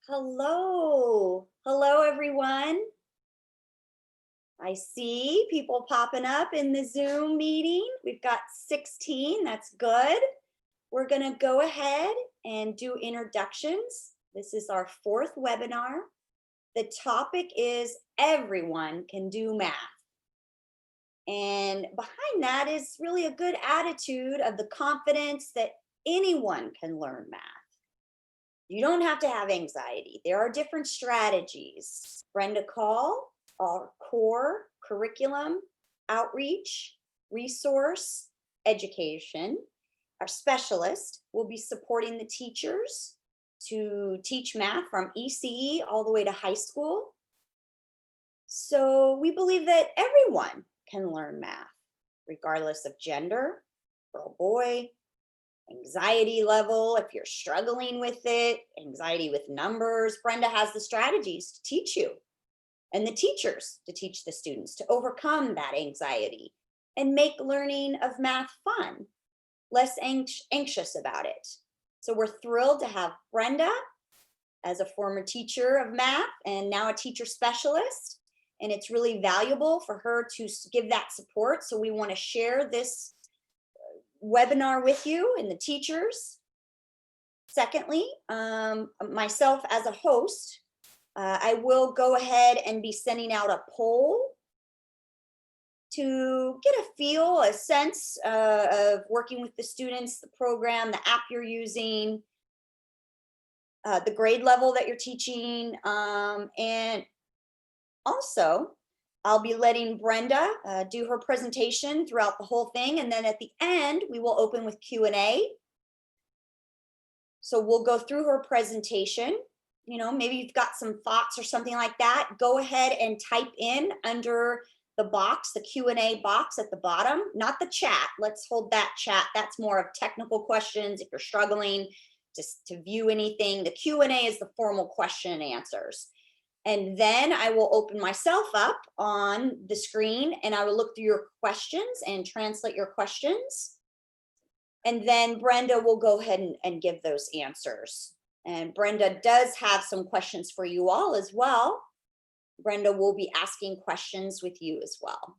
Hello. Hello, everyone. I see people popping up in the Zoom meeting. We've got 16. That's good. We're going to go ahead and do introductions. This is our fourth webinar. The topic is everyone can do math. And behind that is really a good attitude of the confidence that anyone can learn math. You don't have to have anxiety. There are different strategies. Brenda Call, our core curriculum, outreach, resource, education. Our specialist will be supporting the teachers to teach math from ECE all the way to high school. So we believe that everyone can learn math, regardless of gender, girl, boy, anxiety level, if you're struggling with it, anxiety with numbers. Brenda has the strategies to teach you and the teachers to teach the students to overcome that anxiety and make learning of math fun, less anxious about it. So we're thrilled to have Brenda as a former teacher of math and now a teacher specialist. And it's really valuable for her to give that support. So we want to share this webinar with you and the teachers. Secondly, myself as a host, I will go ahead and be sending out a poll to get a feel, a sense of working with the students, the program, the app you're using, the grade level that you're teaching, and also I'll be letting Brenda do her presentation throughout the whole thing. And then at the end, we will open with Q&A. So we'll go through her presentation. You know, maybe you've got some thoughts or something like that. Go ahead and type in under the box, the Q&A box at the bottom, not the chat. Let's hold that chat. That's more of technical questions. If you're struggling just to view anything, the Q&A is the formal question and answers. And then I will open myself up on the screen and I will look through your questions and translate your questions. And then Brenda will go ahead and give those answers. And Brenda does have some questions for you all as well. Brenda will be asking questions with you as well.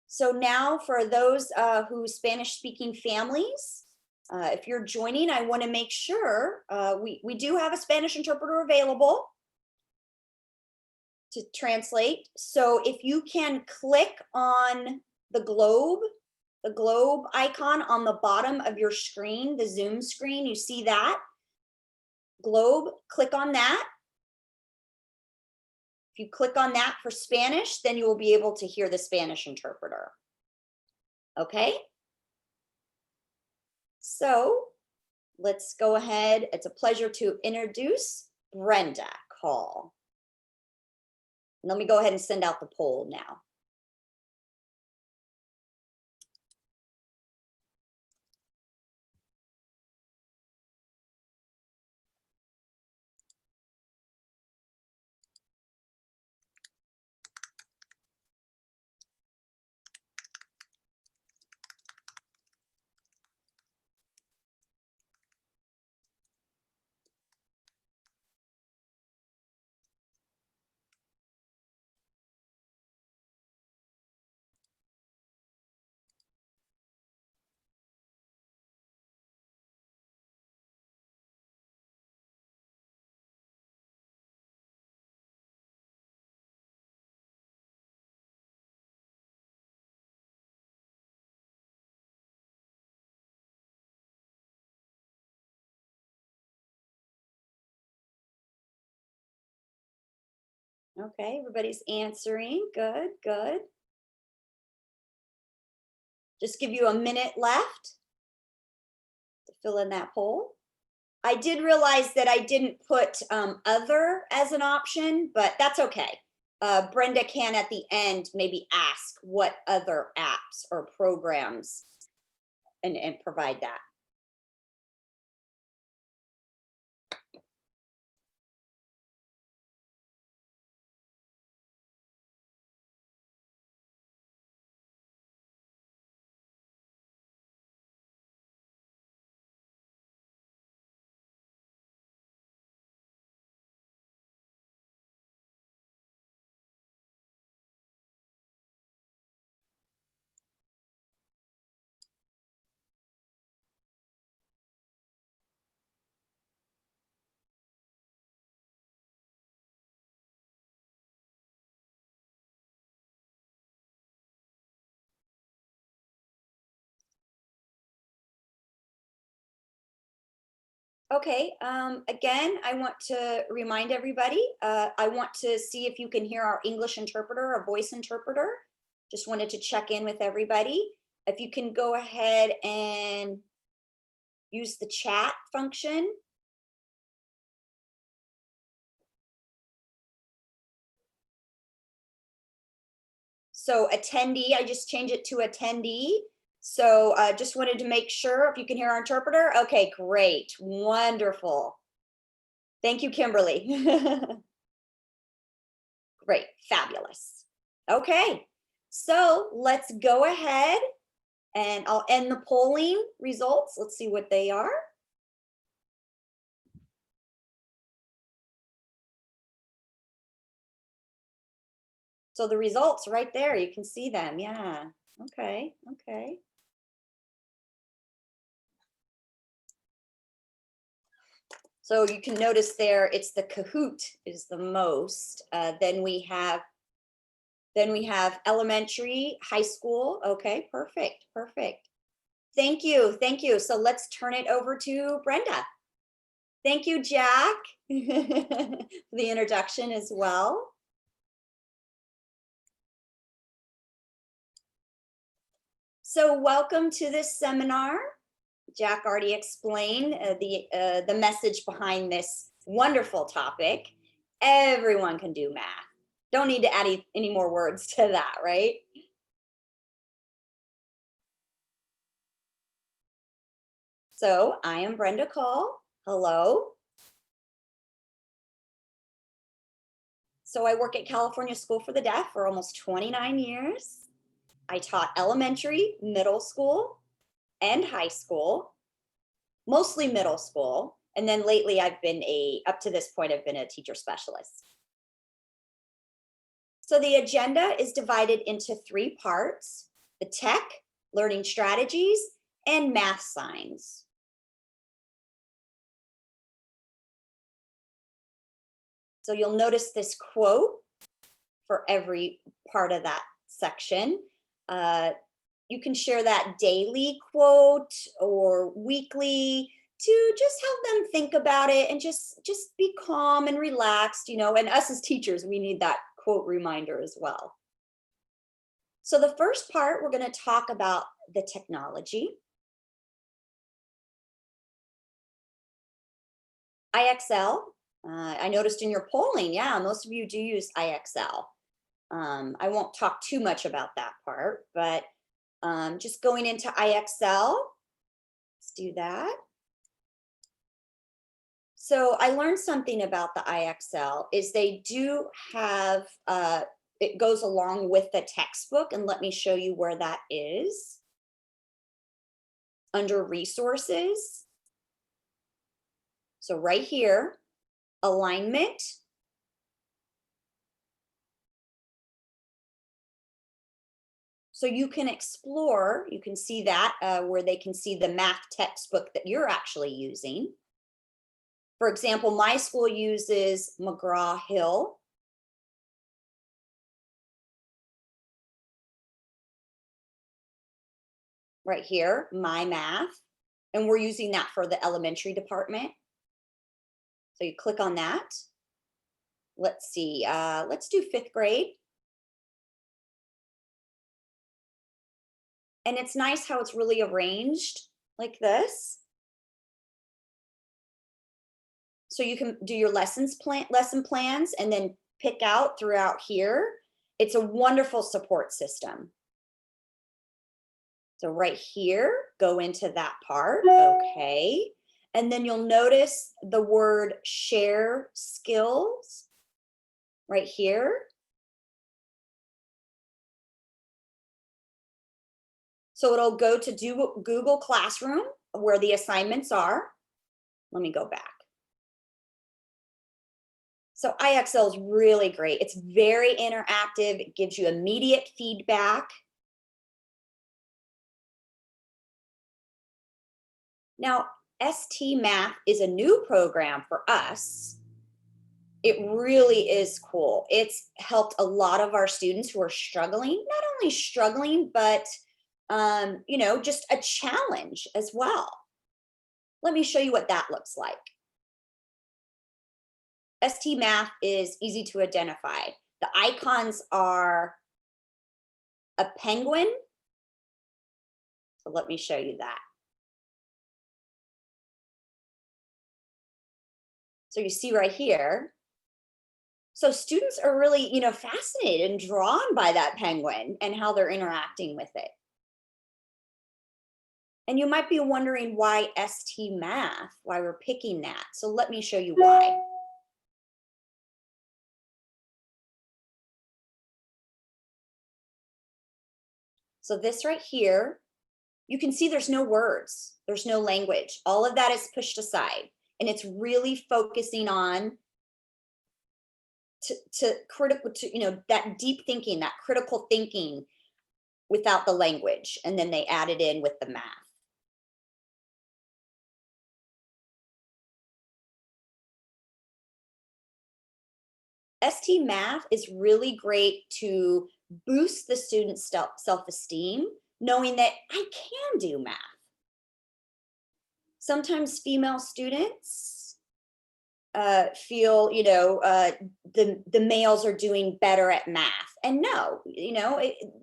So now for those who Spanish speaking families, if you're joining, I want to make sure we do have a Spanish interpreter available to translate. So if you can click on the globe icon on the bottom of your screen, the Zoom screen, you see that globe, click on that. If you click on that for Spanish, then you will be able to hear the Spanish interpreter. Okay? So let's go ahead. It's a pleasure to introduce Brenda Call. Let me go ahead and send out the poll now. Okay, everybody's answering. Good, good. Just give you a minute left to fill in that poll. I did realize that I didn't put other as an option, but that's okay. Brenda can at the end maybe ask what other apps or programs and provide that. Okay, again, I want to remind everybody, I want to see if you can hear our English interpreter, our voice interpreter. Just wanted to check in with everybody. If you can go ahead and use the chat function. So attendee, I just changed it to attendee. So just wanted to make sure if you can hear our interpreter. Okay, great, wonderful. Thank you, Kimberly. Great, fabulous. Okay, so let's go ahead and I'll end the polling results. Let's see what they are. So the results right there, you can see them. Yeah, okay, okay. So you can notice there, it's the Kahoot is the most. Then we have elementary, high school. Okay, perfect, perfect. Thank you, thank you. So let's turn it over to Brenda. Thank you, Jack, for the introduction as well. So welcome to this seminar. Jack already explained the message behind this wonderful topic. Everyone can do math. Don't need to add any more words to that, right? So I am Brenda Call. Hello. So I work at California School for the Deaf for almost 29 years. I taught elementary, middle school, and high school, mostly middle school. And then lately I've been up to this point, I've been a teacher specialist. So the agenda is divided into 3 parts: the tech, learning strategies, and math signs. So you'll notice this quote for every part of that section. You can share that daily quote or weekly to just help them think about it and just be calm and relaxed, you know, and us as teachers, we need that quote reminder as well. So the first part, we're going to talk about the technology. IXL, I noticed in your polling, yeah, most of you do use IXL. I won't talk too much about that part, but just going into IXL, let's do that. So I learned something about the IXL is they do have, it goes along with the textbook, and let me show you where that is. Under resources. So right here, alignment. So you can explore, you can see that where they can see the math textbook that you're actually using. For example, my school uses McGraw-Hill. Right here, My Math, and we're using that for the elementary department. So you click on that. Let's see, let's do 5th grade. And it's nice how it's really arranged like this. So you can do your lesson plans and then pick out throughout here. It's a wonderful support system. So right here, go into that part, okay. And then you'll notice the word share skills right here. So it'll go to Google Classroom where the assignments are. Let me go back. So IXL is really great. It's very interactive. It gives you immediate feedback. Now, ST Math is a new program for us. It really is cool. It's helped a lot of our students who are struggling, not only struggling, but you know, just a challenge as well. Let me show you what that looks like. ST Math is easy to identify. The icons are a penguin. So let me show you that. So you see right here. So students are really, fascinated and drawn by that penguin and how they're interacting with it. And you might be wondering why ST Math, why we're picking that. So let me show you why. So this right here, you can see there's no words, there's no language. All of that is pushed aside. And it's really focusing on critical, that deep thinking, that critical thinking without the language. And then they added in with the math. ST Math is really great to boost the student's self-esteem, knowing that I can do math. Sometimes female students feel, the males are doing better at math. And no,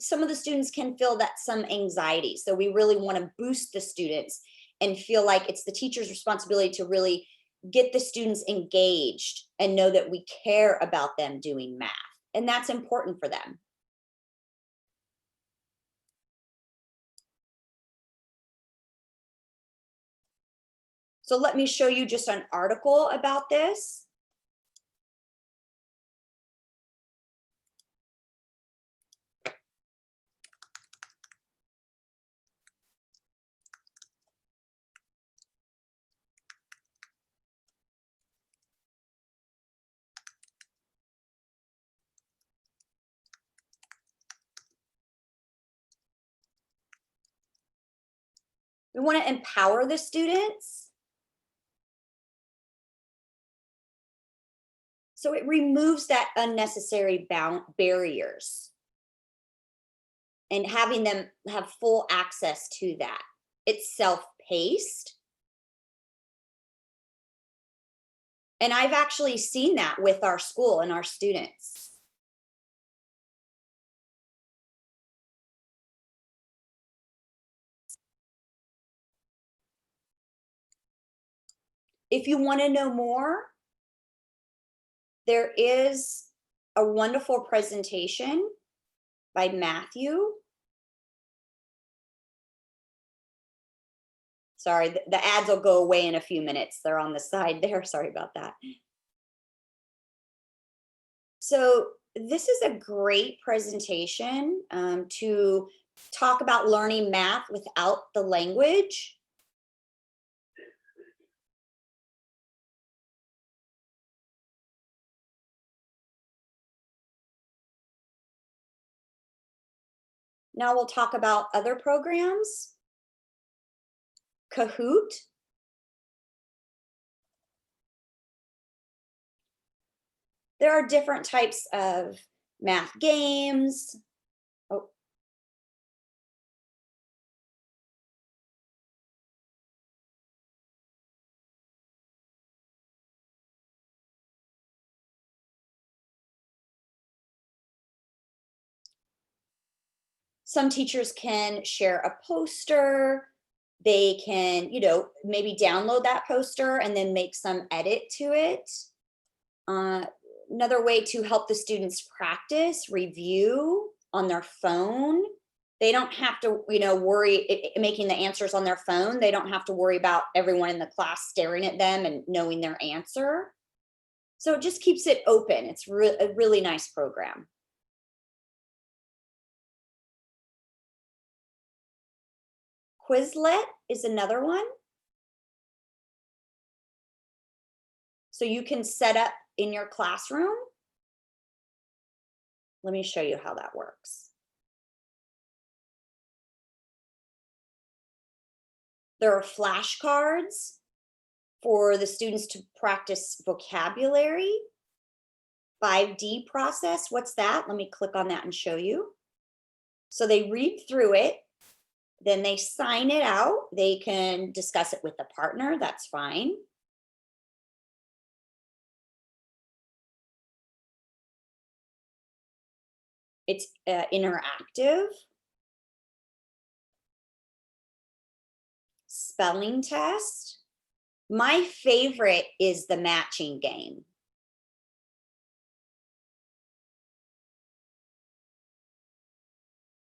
some of the students can feel that some anxiety. So we really want to boost the students and feel like it's the teacher's responsibility to really get the students engaged and know that we care about them doing math. And that's important for them. So let me show you just an article about this. We want to empower the students. So it removes that unnecessary barriers and having them have full access to that. It's self-paced. And I've actually seen that with our school and our students. If you want to know more, there is a wonderful presentation by Matthew. Sorry, the ads will go away in a few minutes. They're on the side there. Sorry about that. So this is a great presentation to talk about learning math without the language. Now we'll talk about other programs. Kahoot. There are different types of math games. Oh. Some teachers can share a poster. They can, maybe download that poster and then make some edit to it. Another way to help the students practice, review on their phone. They don't have to, worry making the answers on their phone. They don't have to worry about everyone in the class staring at them and knowing their answer. So it just keeps it open. It's a really nice program. Quizlet is another one. So you can set up in your classroom. Let me show you how that works. There are flashcards for the students to practice vocabulary. 5D process, what's that? Let me click on that and show you. So they read through it. Then they sign it out. They can discuss it with the partner. That's fine. It's interactive. Spelling test. My favorite is the matching game.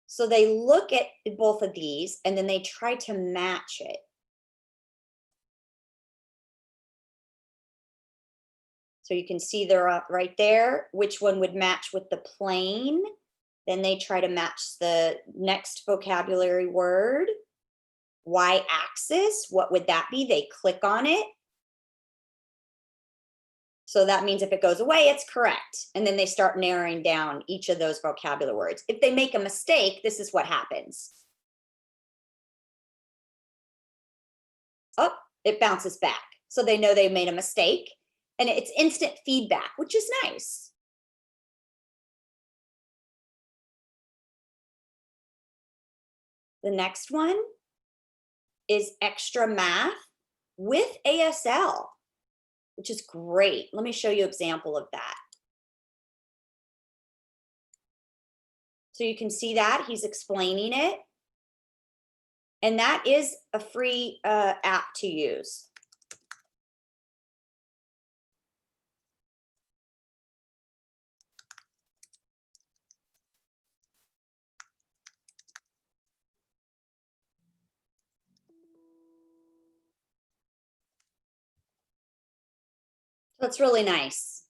So they look at both of these and then they try to match it. So you can see they're right there, which one would match with the plane. Then they try to match the next vocabulary word. Y-axis, what would that be? They click on it. So that means if it goes away, it's correct. And then they start narrowing down each of those vocabulary words. If they make a mistake, this is what happens. Oh, it bounces back. So they know they made a mistake. And it's instant feedback, which is nice. The next one is extra math with ASL, which is great. Let me show you an example of that. So you can see that he's explaining it. And that is a free app to use. So it's really nice.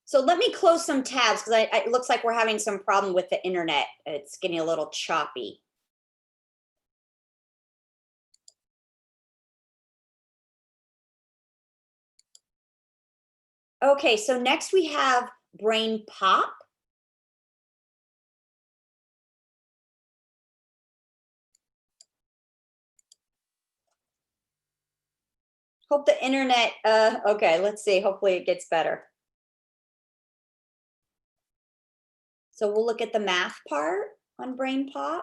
So let me close some tabs because it looks like we're having some problem with the internet. It's getting a little choppy. Okay, so next we have Brainpop. Hope the internet, okay, let's see, hopefully it gets better. So we'll look at the math part on Brainpop.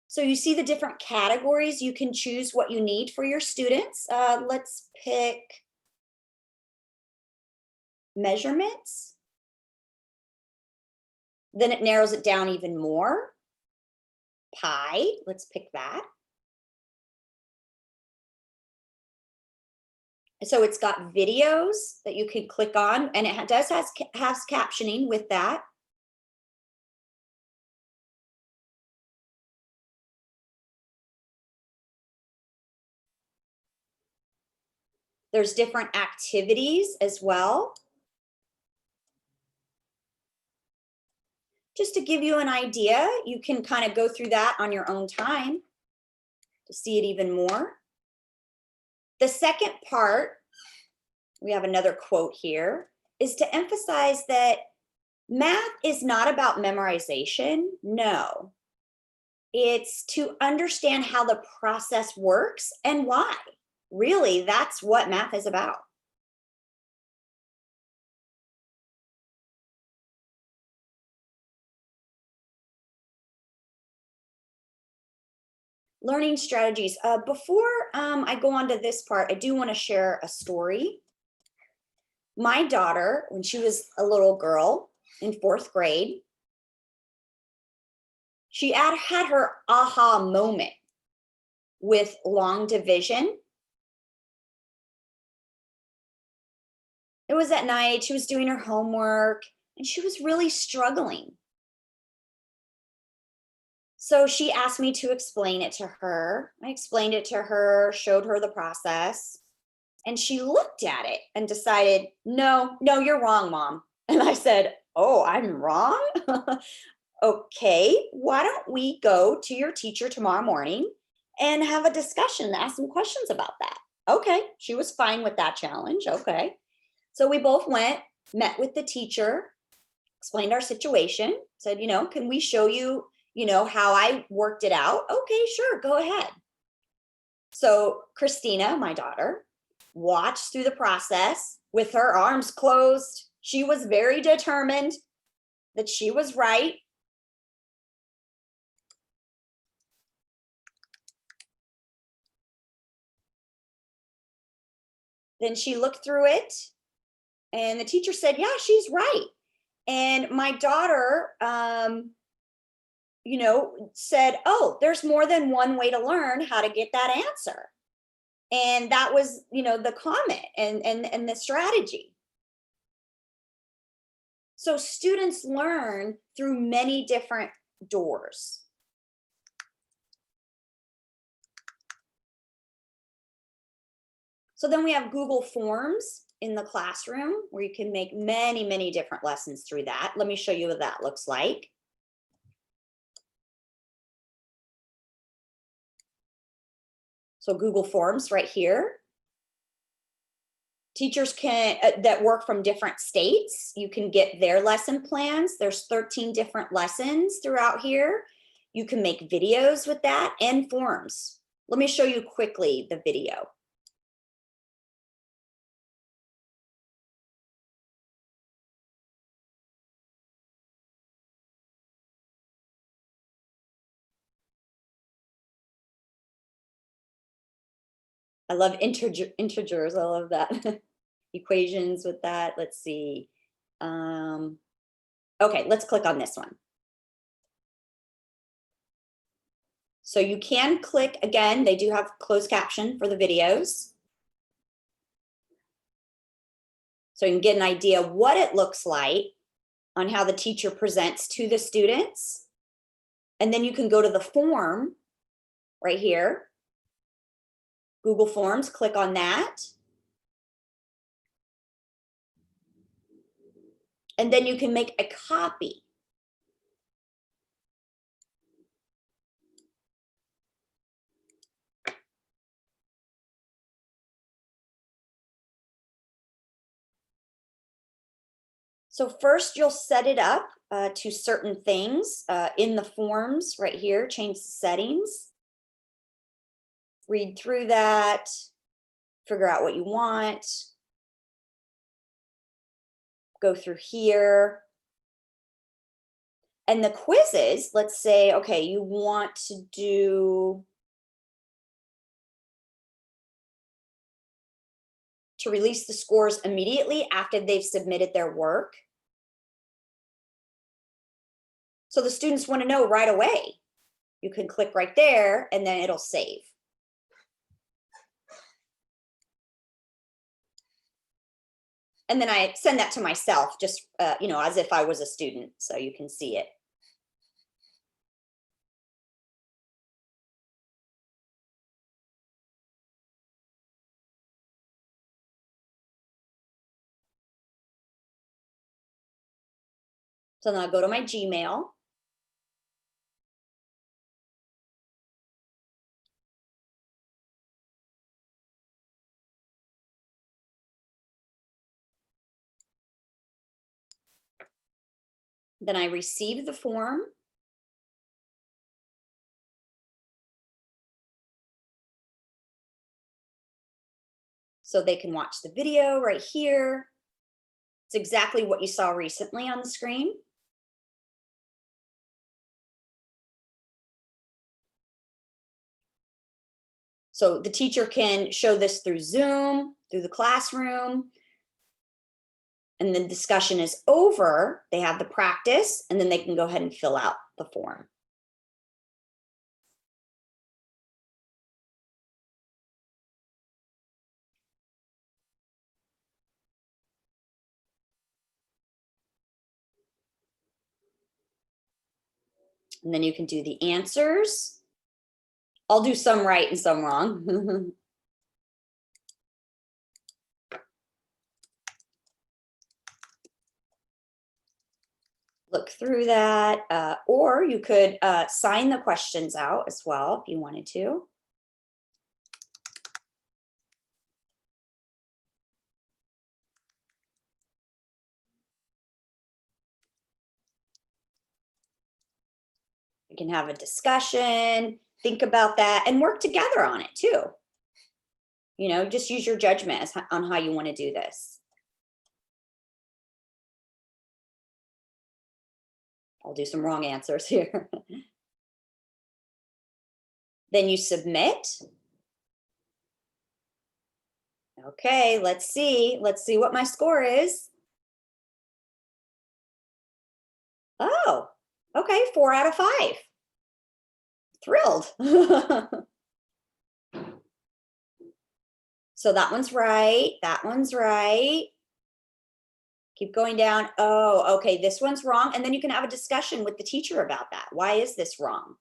So you see the different categories. You can choose what you need for your students. Let's pick measurements. Then it narrows it down even more. Pi, let's pick that. So it's got videos that you can click on, and it does has captioning with that. There's different activities as well. Just to give you an idea, you can kind of go through that on your own time to see it even more. The second part, we have another quote here, is to emphasize that math is not about memorization. No, it's to understand how the process works and why. Really, that's what math is about. Learning strategies. Before I go on to this part, I do want to share a story. My daughter, when she was a little girl in 4th grade, she had her aha moment with long division. It was at night, she was doing her homework, and she was really struggling. So she asked me to explain it to her. I explained it to her, showed her the process, and she looked at it and decided, no, you're wrong, Mom. And I said, oh, I'm wrong? Okay, why don't we go to your teacher tomorrow morning and have a discussion, ask some questions about that? Okay, she was fine with that challenge. Okay. So we both went, met with the teacher, explained our situation, said, can we show you, how I worked it out? Okay, sure, go ahead. So Christina, my daughter, watched through the process with her arms closed. She was very determined that she was right. Then she looked through it and the teacher said, yeah, she's right. And my daughter, said, oh, there's more than one way to learn how to get that answer. And that was, the comment and the strategy. So students learn through many different doors. So then we have Google Forms in the classroom where you can make many, many different lessons through that. Let me show you what that looks like. So Google Forms right here. Teachers can that work from different states, you can get their lesson plans. There's 13 different lessons throughout here. You can make videos with that and forms. Let me show you quickly the video. I love integers. I love that. Equations with that. Let's see. Okay, let's click on this one. So you can click, again, they do have closed caption for the videos. So you can get an idea what it looks like on how the teacher presents to the students. And then you can go to the form right here. Google Forms, click on that. And then you can make a copy. So first you'll set it up to certain things in the forms right here, change the settings. Read through that, figure out what you want. Go through here. And the quizzes, let's say, okay, you want to release the scores immediately after they've submitted their work. So the students want to know right away. You can click right there and then it'll save. And then I send that to myself, just, as if I was a student, so you can see it. So then I'll go to my Gmail. Then I receive the form. So they can watch the video right here. It's exactly what you saw recently on the screen. So the teacher can show this through Zoom, through the classroom. And the discussion is over, they have the practice, and then they can go ahead and fill out the form. And then you can do the answers. I'll do some right and some wrong. Look through that, or you could sign the questions out as well if you wanted to. We can have a discussion, think about that, and work together on it too. You know, just use your judgment on how you want to do this. I'll do some wrong answers here. Then you submit. Okay, let's see. Let's see what my score is. Oh, okay, 4 out of 5. Thrilled. So that one's right. That one's right. Keep going down. Oh, okay, this one's wrong. And then you can have a discussion with the teacher about that. Why is this wrong?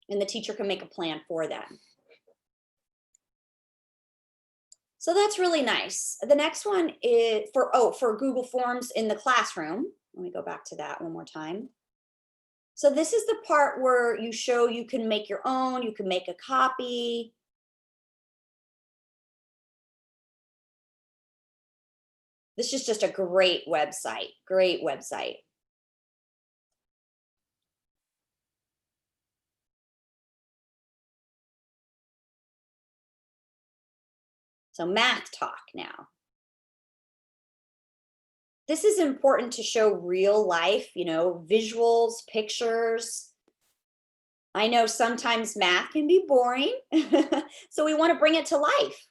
And the teacher can make a plan for them. So that's really nice. The next one is for Google Forms in the classroom. Let me go back to that one more time. So this is the part where you show you can make your own, you can make a copy. This is just a great website, great website. So math talk now. This is important to show real life, you know, visuals, pictures. I know sometimes math can be boring, so we want to bring it to life.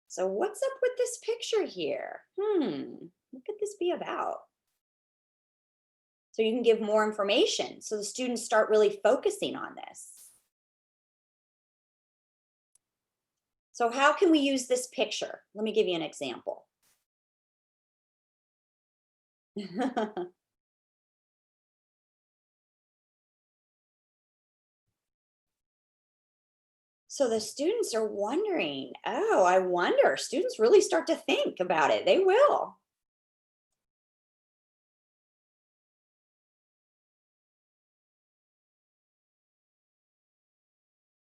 So what's up with this picture here? What could this be about? So you can give more information so the students start really focusing on this. So how can we use this picture? Let me give you an example. So the students are wondering, oh, I wonder, students really start to think about it. They will.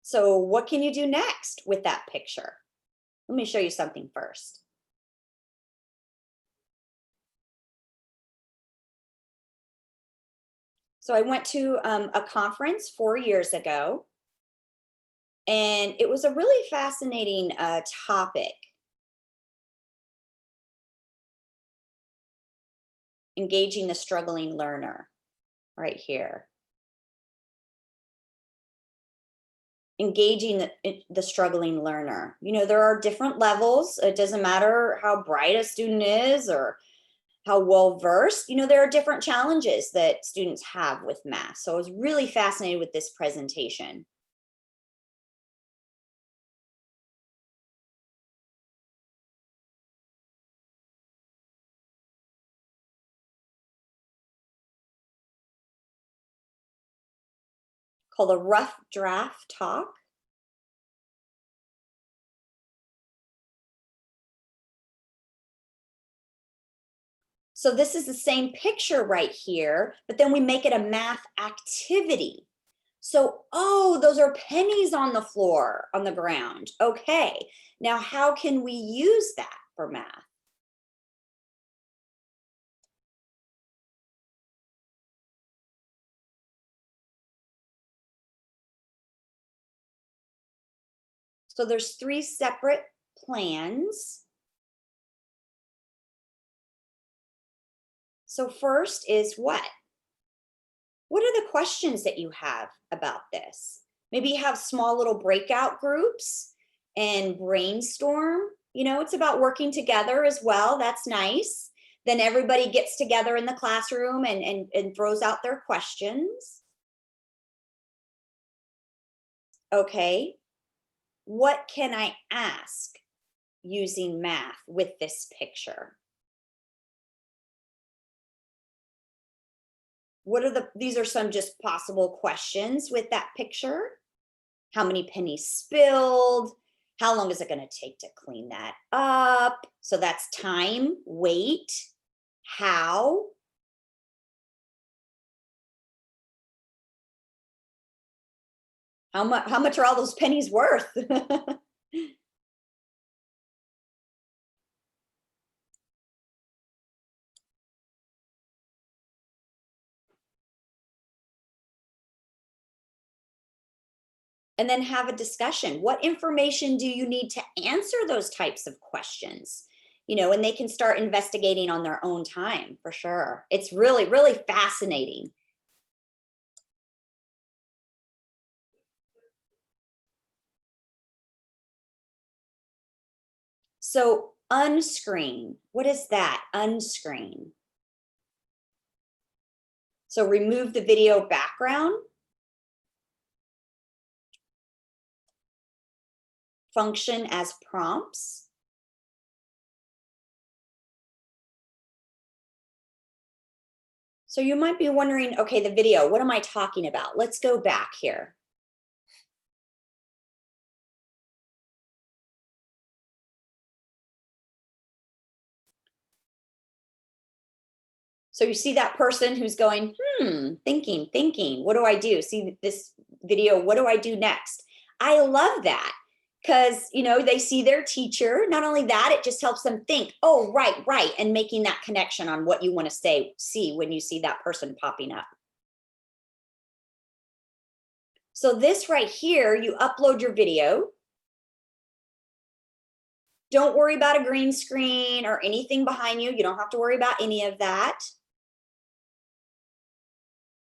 So what can you do next with that picture? Let me show you something first. So I went to a conference 4 years ago, and it was a really fascinating topic. Engaging the struggling learner, right here. Engaging the struggling learner. You know, there are different levels. It doesn't matter how bright a student is or how well versed, you know, there are different challenges that students have with math. So I was really fascinated with this presentation. Called a rough draft talk. So this is the same picture right here, but then we make it a math activity. So, oh, those are pennies on the floor, on the ground. Okay, now how can we use that for math? So there's 3 separate plans. So first is what? What are the questions that you have about this? Maybe you have small little breakout groups and brainstorm. You know, it's about working together as well. That's nice. Then everybody gets together in the classroom and throws out their questions. Okay, what can I ask using math with this picture? These are some just possible questions with that picture. How many pennies spilled? How long is it going to take to clean that up? So that's time, weight, how. How much are all those pennies worth? and then have a discussion. What information do you need to answer those types of questions? You know, and they can start investigating on their own time, for sure. It's really, really fascinating. So unscreen, what is that? Unscreen. So remove the video background. Function as prompts. So you might be wondering, okay, the video, what am I talking about? Let's go back here. So you see that person who's going, thinking, what do I do? See this video, what do I do next? I love that because, you know, they see their teacher. Not only that, it just helps them think, oh, right, and making that connection on what you want to see when you see that person popping up. So this right here, you upload your video. Don't worry about a green screen or anything behind you. You don't have to worry about any of that.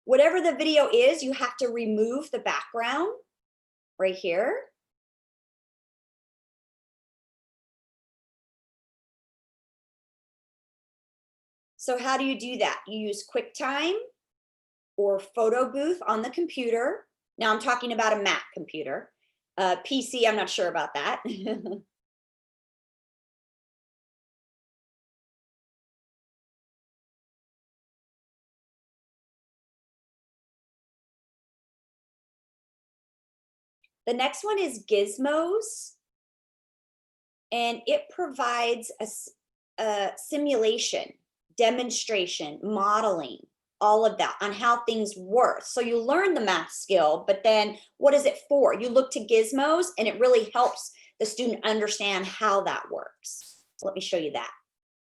Whatever the video is, you have to remove the background right here. So how do you do that? You use QuickTime or Photo Booth on the computer. Now I'm talking about a Mac computer. PC, I'm not sure about that. The next one is Gizmos, and it provides a simulation, demonstration, modeling, all of that on how things work. So you learn the math skill, but then what is it for? You look to Gizmos and it really helps the student understand how that works. So let me show you that.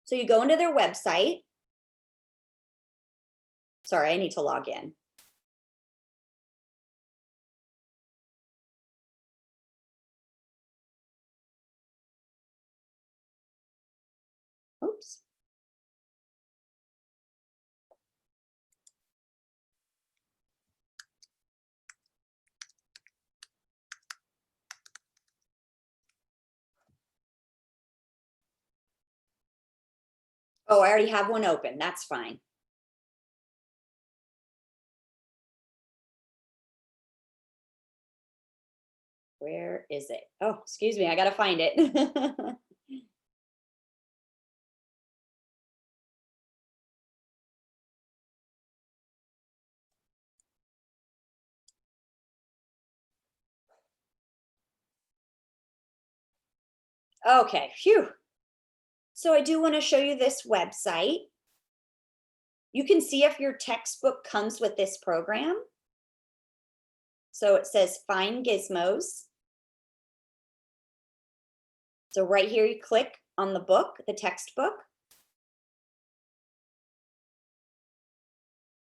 So you go into their website. Sorry, I need to log in. Oops. Oh, I already have one open. That's fine. Where is it? Oh, excuse me. I got to find it. Okay, phew. So I do want to show you this website. You can see if your textbook comes with this program. So it says Find Gizmos. So right here, you click on the book, the textbook.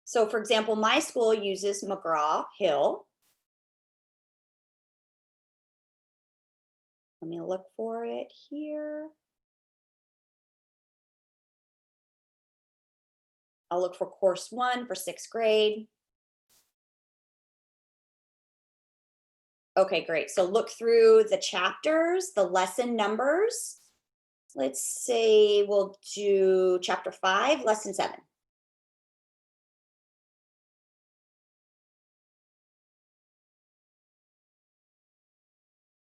So for example, my school uses McGraw-Hill. Let me look for it here. I'll look for course 1 for 6th grade. Okay, great. So look through the chapters, the lesson numbers. Let's say we'll do chapter 5, lesson 7.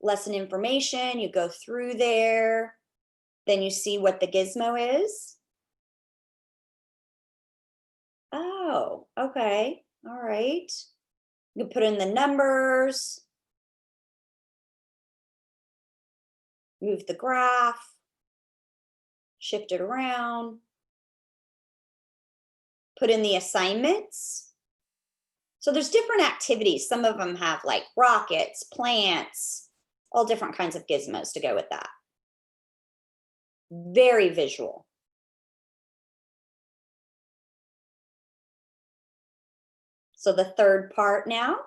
Lesson information, you go through there. Then you see what the gizmo is. Oh, okay. All right. You can put in the numbers, move the graph, shift it around, put in the assignments. So there's different activities. Some of them have like rockets, plants, all different kinds of gizmos to go with that. Very visual. So the third part now.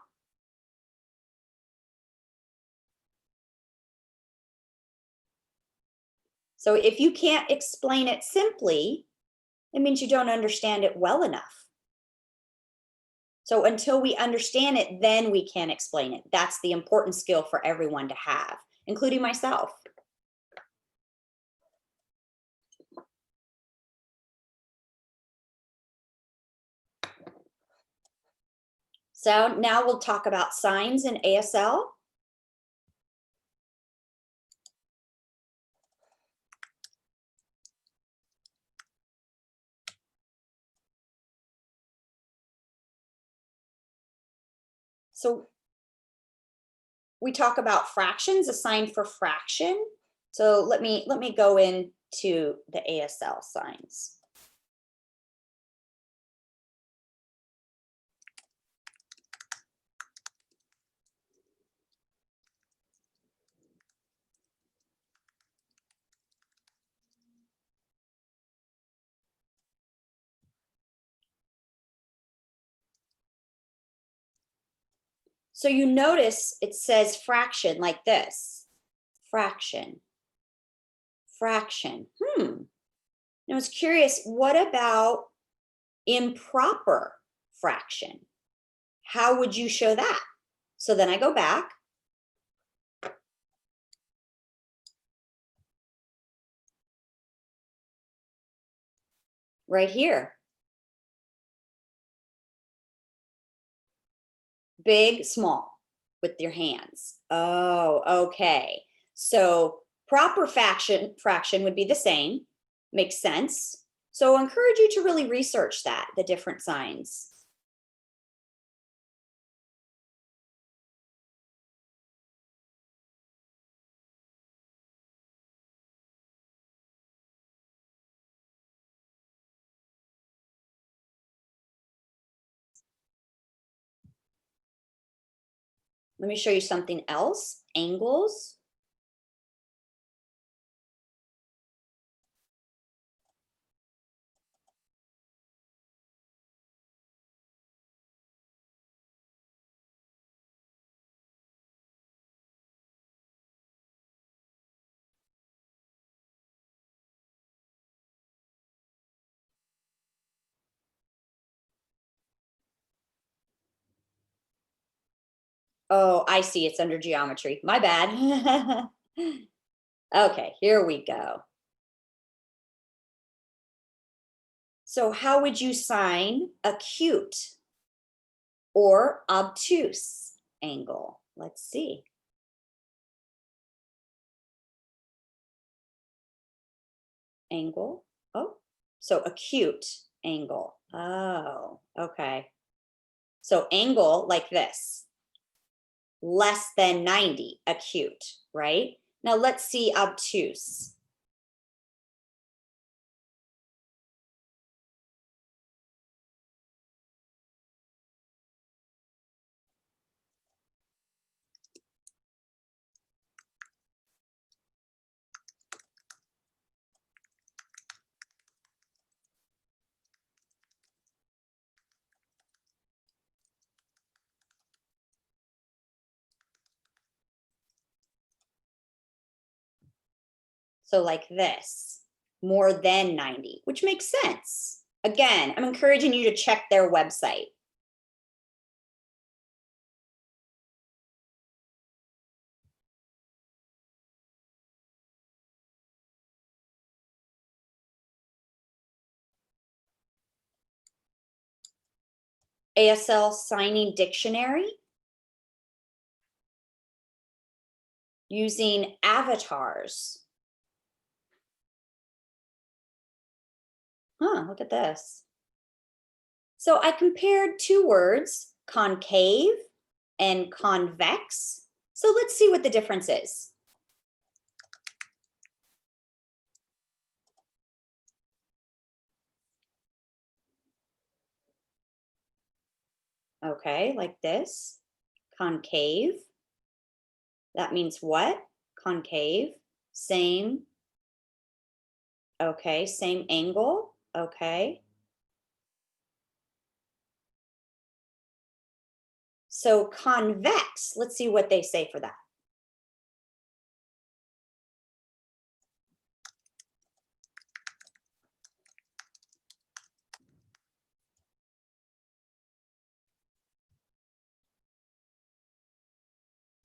So if you can't explain it simply, it means you don't understand it well enough. So until we understand it, then we can explain it. That's the important skill for everyone to have, including myself. So now we'll talk about signs in ASL. So we talk about fractions, a sign for fraction. So let me go into the ASL signs. So you notice it says fraction like this. Fraction. Fraction. Now I was curious, what about improper fraction? How would you show that? So then I go back. Right here. Big, small with your hands. Oh, okay. So proper fraction would be the same. Makes sense. So I encourage you to really research that, the different signs. Let me show you something else. Angles. Oh, I see. It's under geometry. My bad. Okay, here we go. So how would you sign acute or obtuse angle? Let's see. Angle. Oh, so acute angle. Oh, okay. So angle like this, less than 90, acute, right? Now let's see obtuse. So like this, more than 90, which makes sense. Again, I'm encouraging you to check their website. ASL signing dictionary using avatars. Look at this. So I compared two words, concave and convex. So let's see what the difference is. Okay, like this, concave. That means what? Concave, same. Okay, same angle, okay. So convex, let's see what they say for that.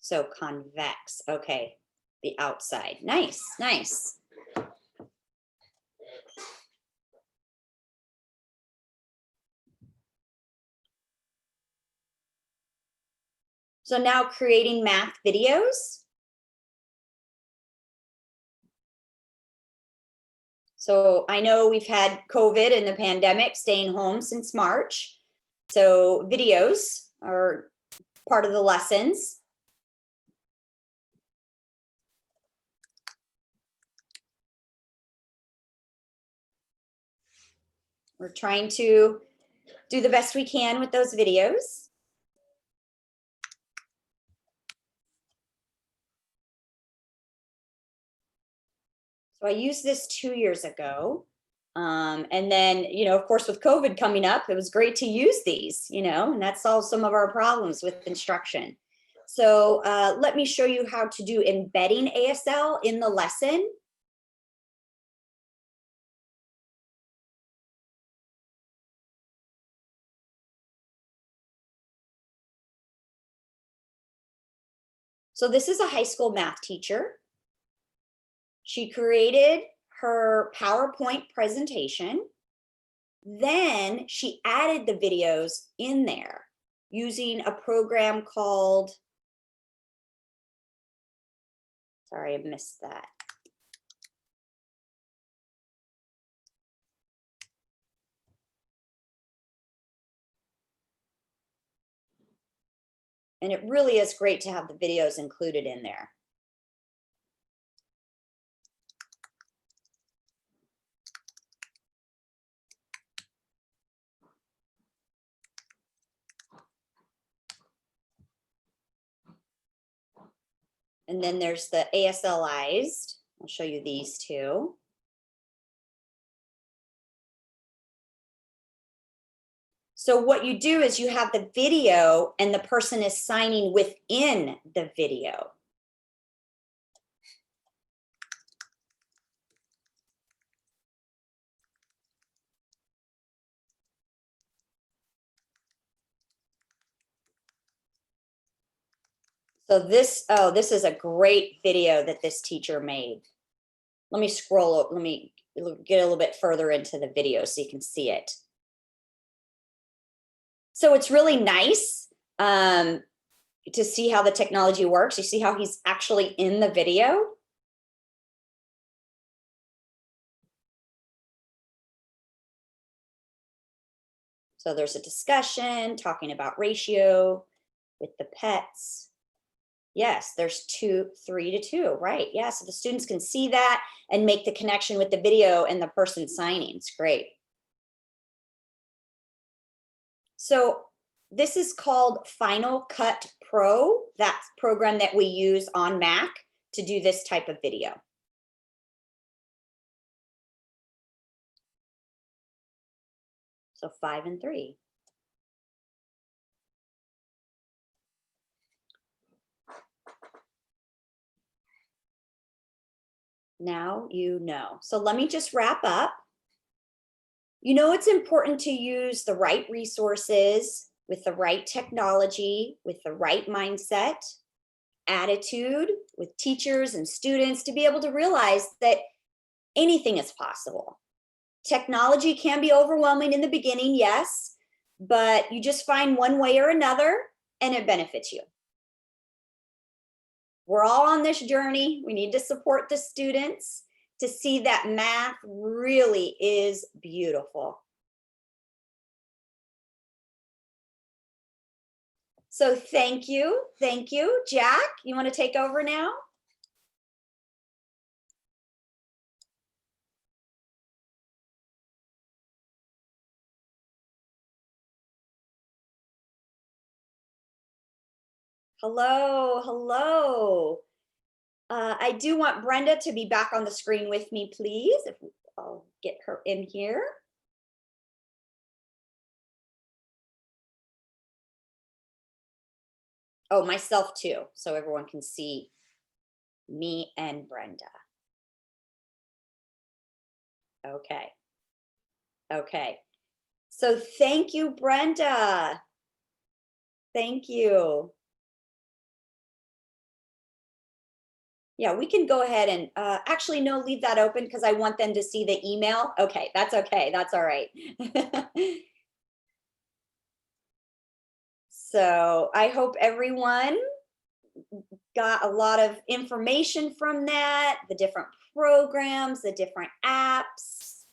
So convex, okay, the outside. Nice, nice. So now creating math videos. So I know we've had COVID and the pandemic, staying home since March. So videos are part of the lessons. We're trying to do the best we can with those videos. So I used this 2 years ago. And then, you know, of course, with COVID coming up, it was great to use these, you know, and that solves some of our problems with instruction. So let me show you how to do embedding ASL in the lesson. So this is a high school math teacher. She created her PowerPoint presentation. Then she added the videos in there using a program called, sorry, I missed that. And it really is great to have the videos included in there. And then there's the ASL Eyes. I'll show you these two. So what you do is you have the video and the person is signing within the video. So this, oh, this is a great video that this teacher made. Let me scroll up, let me get a little bit further into the video so you can see it. So it's really nice to see how the technology works. You see how he's actually in the video. So there's a discussion talking about ratio with the pets. Yes, there's 3 to 2, right? Yeah, so the students can see that and make the connection with the video and the person signing. It's great. So this is called Final Cut Pro. That's program that we use on Mac to do this type of video. So 5 and 3. Now you know. So let me just wrap up. You know, it's important to use the right resources with the right technology, with the right mindset, attitude with teachers and students to be able to realize that anything is possible. Technology can be overwhelming in the beginning, yes, but you just find one way or another and it benefits you. We're all on this journey. We need to support the students to see that math really is beautiful. So thank you. Thank you. Jack, you want to take over now? Hello, hello. I do want Brenda to be back on the screen with me, please. If I'll get her in here. Oh, myself too, so everyone can see me and Brenda. Okay. Okay. So thank you, Brenda. Thank you. Yeah, we can go ahead and actually, no, leave that open because I want them to see the email. Okay, that's okay. That's all right. So I hope everyone got a lot of information from that, the different programs, the different apps.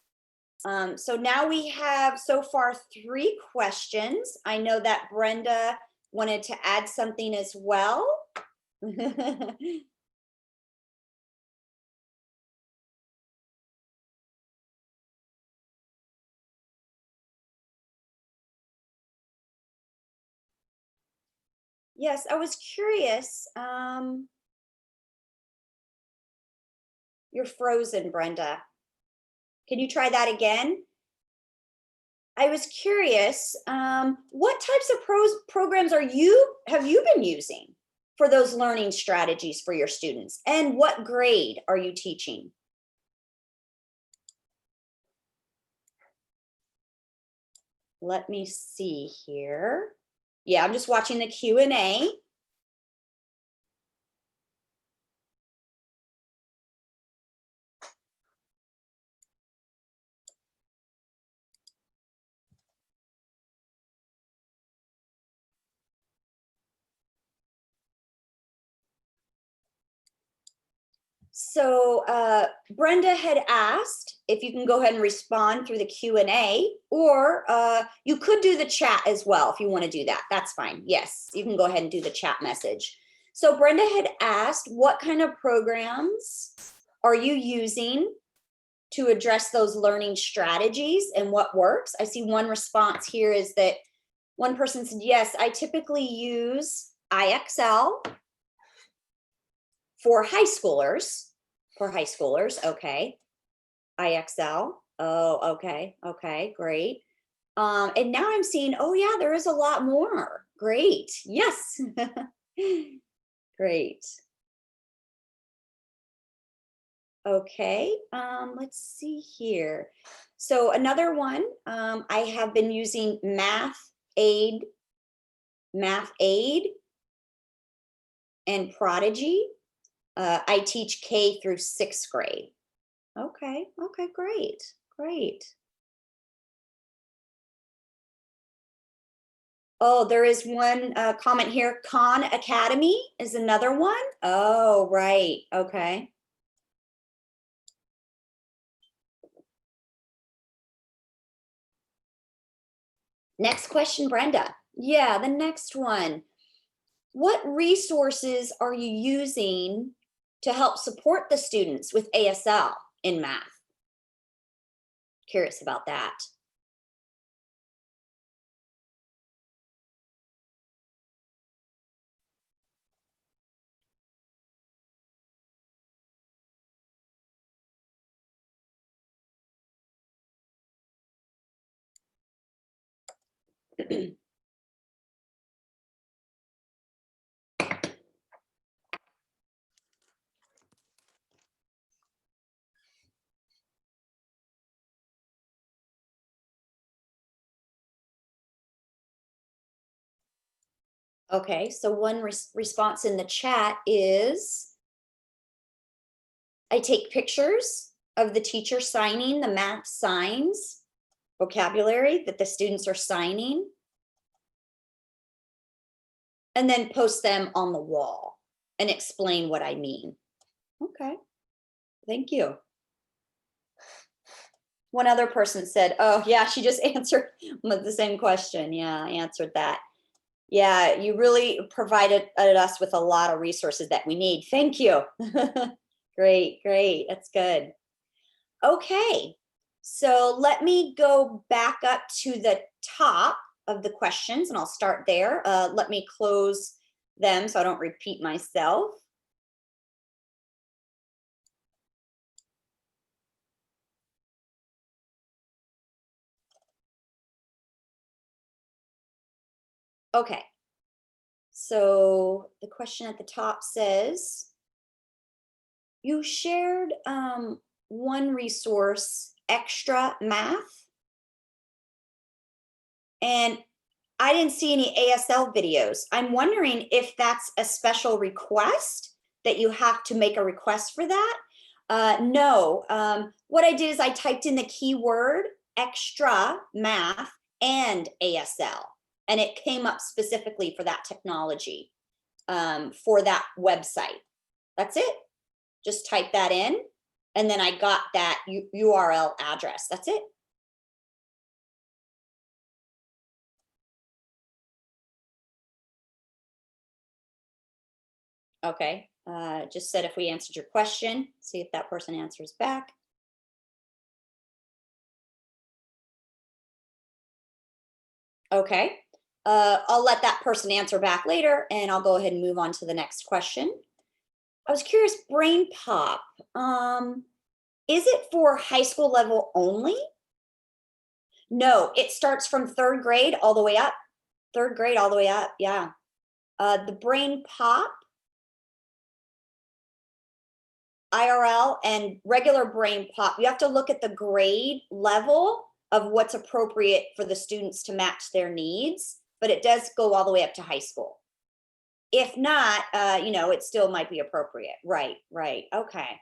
So now we have so far 3 questions. I know that Brenda wanted to add something as well. Yes, I was curious. You're frozen, Brenda. Can you try that again? I was curious, what types of programs have you been using for those learning strategies for your students? And what grade are you teaching? Let me see here. Yeah, I'm just watching the Q&A. So Brenda had asked if you can go ahead and respond through the Q&A, or you could do the chat as well if you want to do that. That's fine. Yes, you can go ahead and do the chat message. So Brenda had asked, what kind of programs are you using to address those learning strategies and what works? I see one response here is that one person said, yes, I typically use IXL for high schoolers. Okay. IXL. Oh, okay. Okay, great. And now I'm seeing, oh yeah, there is a lot more. Great. Yes. Great. Okay, let's see here. So another one, I have been using Math Aid and Prodigy. I teach K through 6th grade. Okay, okay, great, great. Oh, there is one comment here. Khan Academy is another one. Oh, right, okay. Next question, Brenda. Yeah, the next one. What resources are you using to help support the students with ASL in math? Curious about that. Okay, so one response in the chat is, I take pictures of the teacher signing the math signs, vocabulary that the students are signing, and then post them on the wall and explain what I mean. Okay, thank you. One other person said, oh yeah, she just answered the same question. Yeah, I answered that. Yeah, you really provided us with a lot of resources that we need. Thank you. Great, great. That's good. Okay, so let me go back up to the top of the questions and I'll start there. Let me close them so I don't repeat myself. Okay, so the question at the top says, you shared one resource, Extra Math, and I didn't see any ASL videos. I'm wondering if that's a special request that you have to make a request for that. No, what I did is I typed in the keyword extra math and ASL, and it came up specifically for that technology, for that website. That's it. Just type that in, and then I got that URL address. That's it. Okay, just said if we answered your question, see if that person answers back. Okay, I'll let that person answer back later, and I'll go ahead and move on to the next question. I was curious, Brainpop, is it for high school level only? No, it starts from 3rd grade all the way up. 3rd grade all the way up, yeah. The Brainpop, IRL, and regular Brainpop, you have to look at the grade level of what's appropriate for the students to match their needs, but it does go all the way up to high school. If not, you know, it still might be appropriate. Right, right, okay.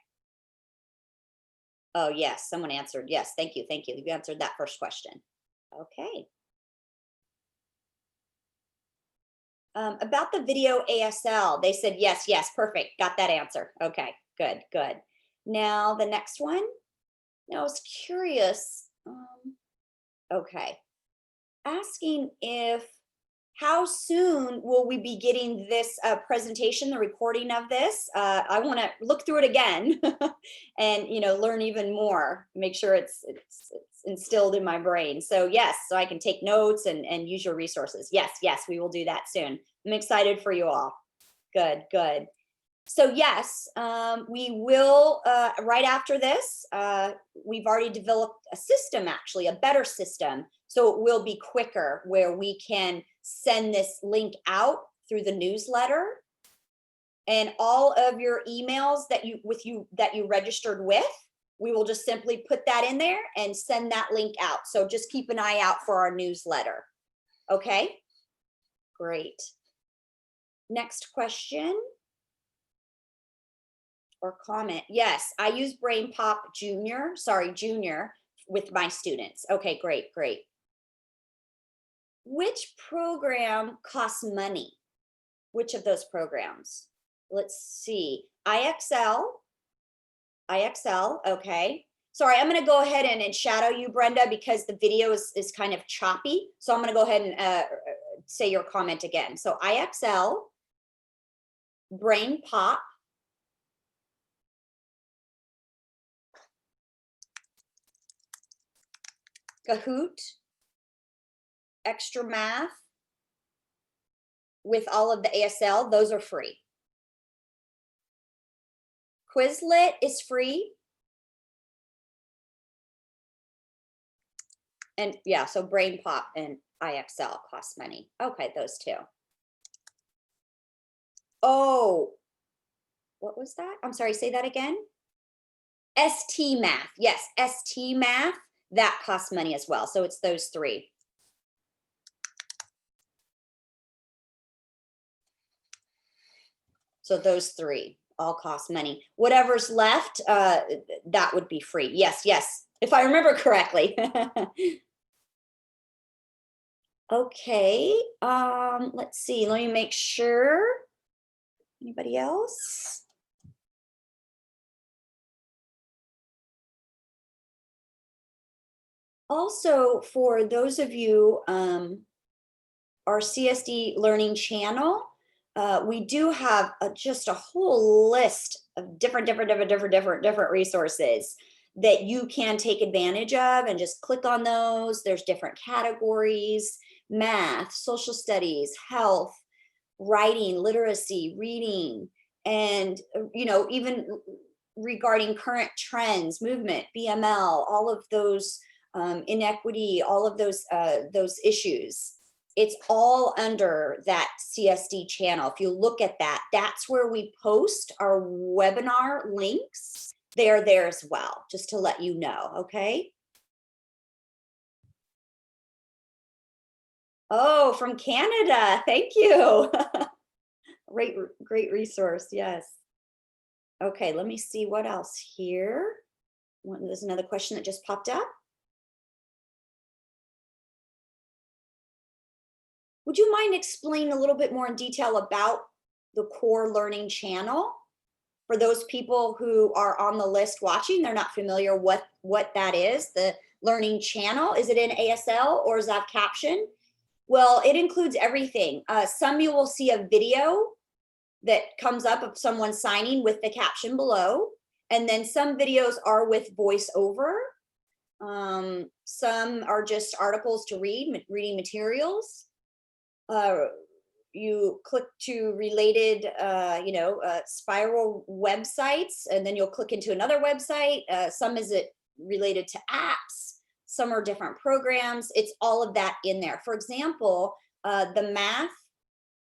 Oh, yes, someone answered. Yes, thank you, thank you. You answered that first question. Okay. About the video ASL, they said yes, yes, perfect. Got that answer. Okay, good, good. Now the next one. Now I was curious. Okay, asking if how soon will we be getting this presentation, the recording of this? I want to look through it again and, you know, learn even more, make sure it's instilled in my brain. So yes, so I can take notes and use your resources. Yes, yes, we will do that soon. I'm excited for you all. Good, good. So yes, we will, right after this, we've already developed a system, actually, a better system. So it will be quicker, where we can send this link out through the newsletter, and all of your emails that you registered with, we will just simply put that in there and send that link out. So just keep an eye out for our newsletter. Okay, great. Next question or comment. Yes, I use Brainpop Junior, Junior, with my students. Okay, great, great. Which program costs money? Which of those programs? Let's see. IXL, okay. Sorry, I'm gonna go ahead and shadow you, Brenda, because the video is kind of choppy. So I'm gonna go ahead and say your comment again. So IXL, Brainpop, Kahoot, Extra Math, with all of the ASL, those are free. Quizlet is free. And yeah, so Brainpop and IXL cost money. Okay, those two. Oh, what was that? I'm sorry, say that again. ST Math, yes, ST Math, that costs money as well. So it's those three. So those three all cost money. Whatever's left, that would be free. Yes, yes, if I remember correctly. Okay, let's see, let me make sure. Anybody else? Also, for those of you, our CSD Learning channel, we do have just a whole list of different resources that you can take advantage of, and just click on those. There's different categories: math, social studies, health, writing, literacy, reading, and you know, even regarding current trends, movement, BML, all of those, inequity, all of those issues. It's all under that CSD channel. If you look at that, that's where we post our webinar links. They're there as well, just to let you know, okay? Oh, from Canada, thank you. Great resource, yes. Okay, let me see what else here. There's another question that just popped up. Would you mind explaining a little bit more in detail about the core learning channel? For those people who are on the list watching, they're not familiar what that is. The learning channel, is it in ASL or is that caption? Well, it includes everything. Some you will see a video that comes up of someone signing with the caption below. And then some videos are with voiceover. Some are just articles to read, reading materials. You click to related, spiral websites, and then you'll click into another website. Some is it related to apps, some are different programs. It's all of that in there. For example, the math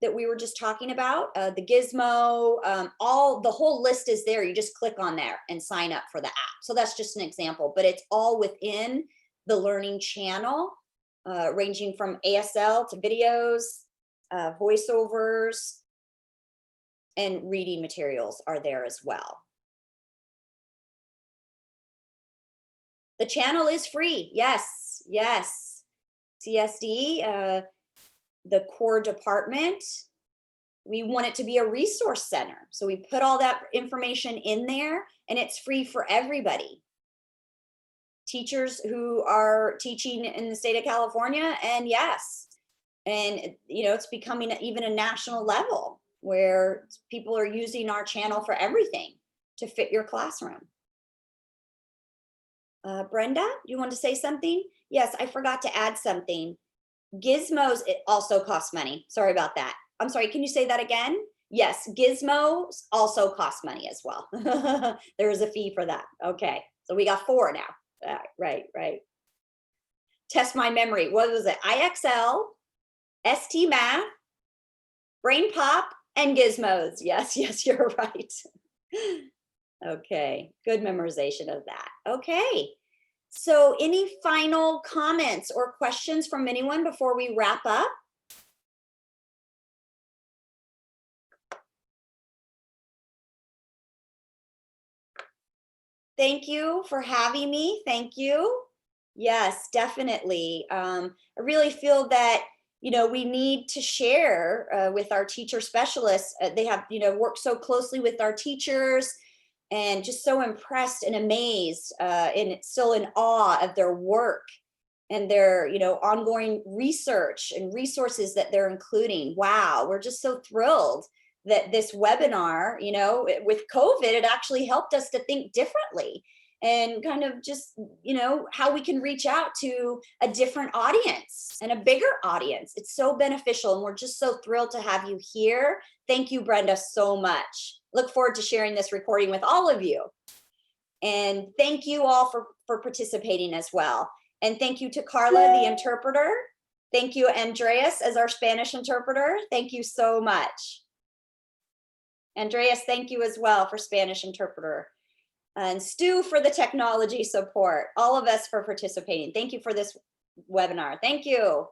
that we were just talking about, the Gizmo, the whole list is there. You just click on there and sign up for the app. So that's just an example, but it's all within the learning channel, ranging from ASL to videos, voiceovers, and reading materials are there as well. The channel is free. Yes, yes. CSD, the core department, we want it to be a resource center. So we put all that information in there and it's free for everybody. Teachers who are teaching in the state of California, and yes, and it's becoming even a national level where people are using our channel for everything to fit your classroom. Brenda, you want to say something? Yes, I forgot to add something. Gizmos, it also costs money. Sorry about that. I'm sorry, can you say that again? Yes, Gizmos also cost money as well. There is a fee for that. Okay, so we got 4 now. Right. Test my memory. What was it? IXL, ST Math, Brainpop, and Gizmos. Yes, you're right. Okay, good memorization of that. Okay, so any final comments or questions from anyone before we wrap up? Thank you for having me. Thank you. Yes, definitely. I really feel that we need to share with our teacher specialists. They have worked so closely with our teachers, and just so impressed and amazed, and still in awe of their work and their ongoing research and resources that they're including. Wow, we're just so thrilled that this webinar, with COVID, it actually helped us to think differently and kind of just, how we can reach out to a different audience and a bigger audience. It's so beneficial, and we're just so thrilled to have you here. Thank you, Brenda, so much. Look forward to sharing this recording with all of you. And thank you all for participating as well. And thank you to Carla, the interpreter. Thank you, Andreas, as our Spanish interpreter. Thank you so much. Andreas, thank you as well for Spanish interpreter. And Stu for the technology support. All of us for participating. Thank you for this webinar. Thank you.